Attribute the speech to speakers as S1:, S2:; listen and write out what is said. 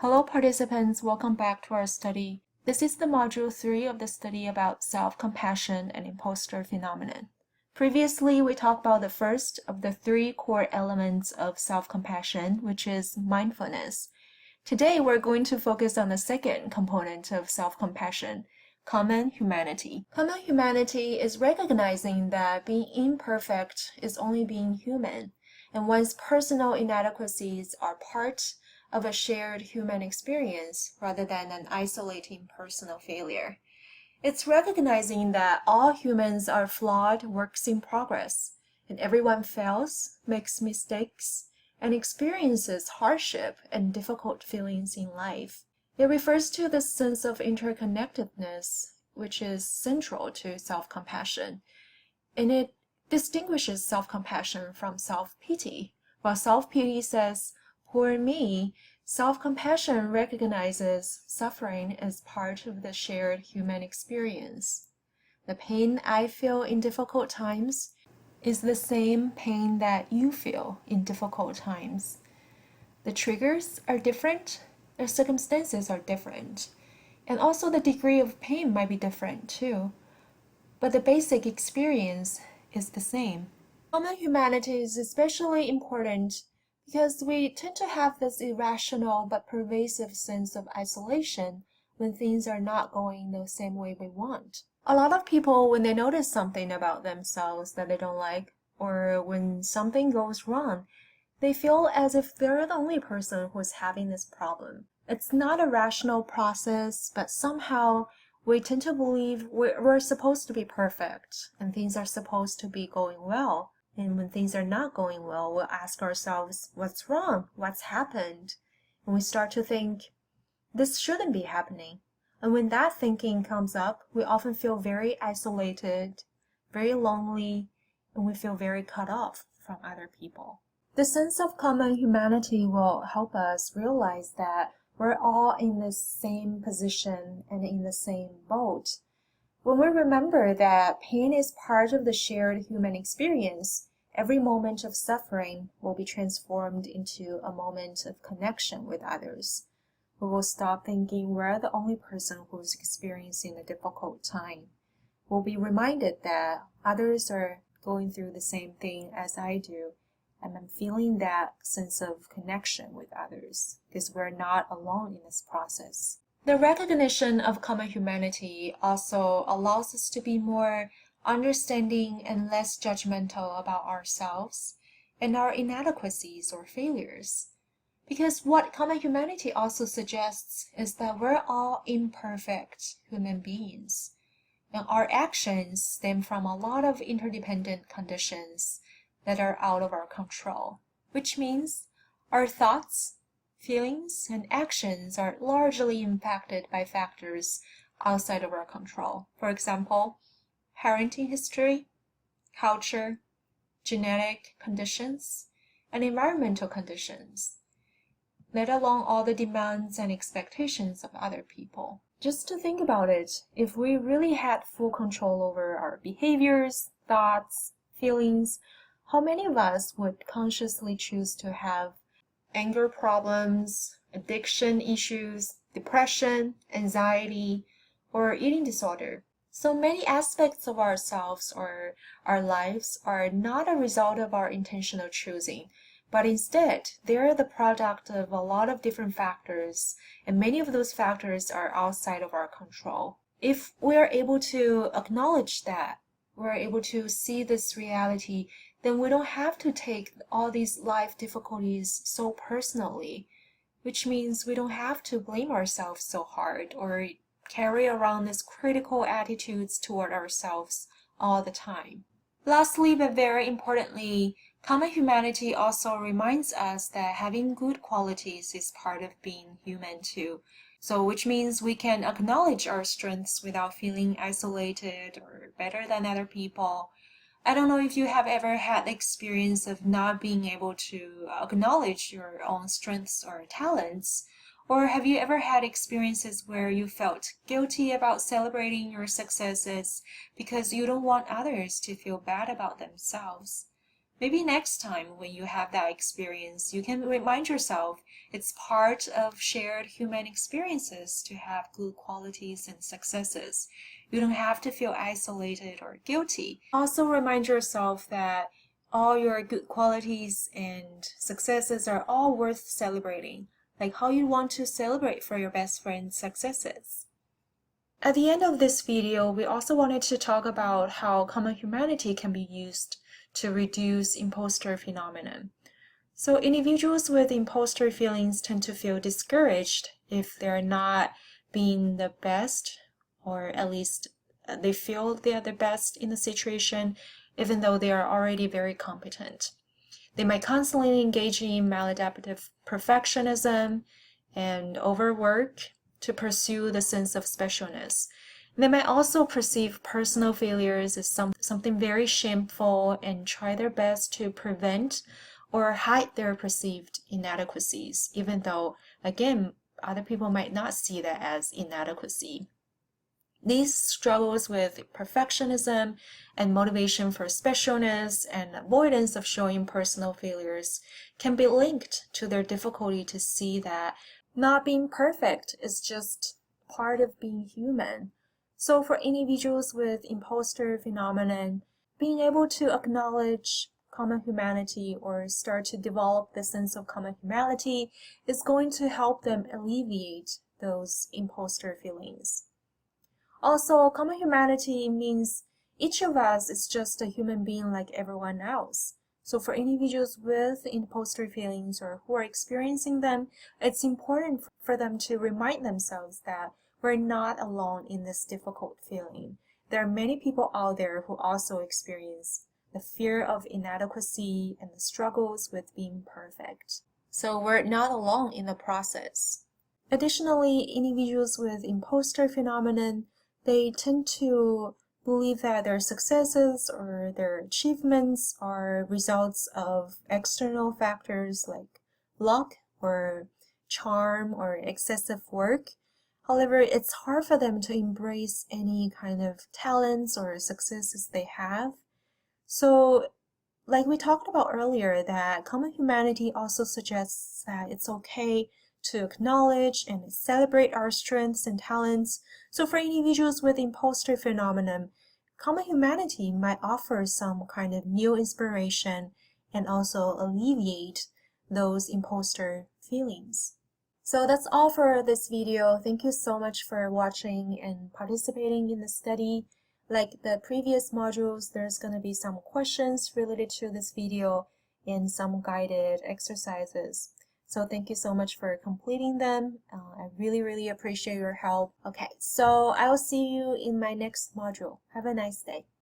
S1: Hello participants, welcome back to our study. This is the Module 3 of the study about self-compassion and imposter phenomenon. Previously, we talked about the first of the three core elements of self-compassion, which is mindfulness. Today, we're going to focus on the second component of self-compassion, common humanity. Common humanity is recognizing that being imperfect is only being human, and one's personal inadequacies are part of a shared human experience rather than an isolating personal failure. It's recognizing that all humans are flawed works in progress, and everyone fails, makes mistakes, and experiences hardship and difficult feelings in life. It refers to the sense of interconnectedness, which is central to self-compassion, and it distinguishes self-compassion from self-pity. While self-pity says, "Poor me," self-compassion recognizes suffering as part of the shared human experience. The pain I feel in difficult times is the same pain that you feel in difficult times. The triggers are different, the circumstances are different, and also the degree of pain might be different too. But the basic experience is the same. Common humanity is especially important because we tend to have this irrational but pervasive sense of isolation when things are not going the same way we want. A lot of people, when they notice something about themselves that they don't like, or when something goes wrong, they feel as if they're the only person who's having this problem. It's not a rational process, but somehow we tend to believe we're supposed to be perfect and things are supposed to be going well. And when things are not going well, we'll ask ourselves, what's wrong? What's happened? And we start to think, this shouldn't be happening. And when that thinking comes up, we often feel very isolated, very lonely, and we feel very cut off from other people. The sense of common humanity will help us realize that we're all in the same position and in the same boat. When we remember that pain is part of the shared human experience, every moment of suffering will be transformed into a moment of connection with others. We will stop thinking we're the only person who's experiencing a difficult time. We'll be reminded that others are going through the same thing as I do, and I'm feeling that sense of connection with others because we're not alone in this process. The recognition of common humanity also allows us to be more understanding and less judgmental about ourselves and our inadequacies or failures. Because what common humanity also suggests is that we're all imperfect human beings, and our actions stem from a lot of interdependent conditions that are out of our control, which means our thoughts, feelings, and actions are largely impacted by factors outside of our control. For example, parenting history, culture, genetic conditions, and environmental conditions, let alone all the demands and expectations of other people. Just to think about it, if we really had full control over our behaviors, thoughts, feelings, how many of us would consciously choose to have anger problems, addiction issues, depression, anxiety, or eating disorder? So many aspects of ourselves or our lives are not a result of our intentional choosing, but instead, they're the product of a lot of different factors, and many of those factors are outside of our control. If we are able to acknowledge that, we're able to see this reality, then we don't have to take all these life difficulties so personally, which means we don't have to blame ourselves so hard or carry around these critical attitudes toward ourselves all the time. Lastly, but very importantly, common humanity also reminds us that having good qualities is part of being human too. So which means we can acknowledge our strengths without feeling isolated or better than other people. I don't know if you have ever had the experience of not being able to acknowledge your own strengths or talents, or have you ever had experiences where you felt guilty about celebrating your successes because you don't want others to feel bad about themselves? Maybe next time when you have that experience, you can remind yourself it's part of shared human experiences to have good qualities and successes. You don't have to feel isolated or guilty. Also remind yourself that all your good qualities and successes are all worth celebrating, like how you want to celebrate for your best friend's successes. At the end of this video, we also wanted to talk about how common humanity can be used to reduce imposter phenomenon. So individuals with imposter feelings tend to feel discouraged if they're not being the best, or at least they feel they are the best in the situation, even though they are already very competent. They might constantly engage in maladaptive perfectionism and overwork to pursue the sense of specialness. They might also perceive personal failures as something very shameful and try their best to prevent or hide their perceived inadequacies, even though, again, other people might not see that as inadequacy. These struggles with perfectionism and motivation for specialness and avoidance of showing personal failures can be linked to their difficulty to see that not being perfect is just part of being human. So for individuals with imposter phenomenon, being able to acknowledge common humanity or start to develop the sense of common humanity is going to help them alleviate those imposter feelings. Also, common humanity means each of us is just a human being like everyone else. So for individuals with imposter feelings or who are experiencing them, it's important for them to remind themselves that we're not alone in this difficult feeling. There are many people out there who also experience the fear of inadequacy and the struggles with being perfect. So we're not alone in the process. Additionally, individuals with imposter phenomenon, they tend to believe that their successes or their achievements are results of external factors like luck or charm or excessive work. However, it's hard for them to embrace any kind of talents or successes they have. So, like we talked about earlier, that common humanity also suggests that it's okay to acknowledge and celebrate our strengths and talents. So for individuals with imposter phenomenon, common humanity might offer some kind of new inspiration and also alleviate those imposter feelings. So that's all for this video. Thank you so much for watching and participating in the study. Like the previous modules, there's going to be some questions related to this video and some guided exercises. So thank you so much for completing them. I really appreciate your help. Okay, so I will see you in my next module. Have a nice day.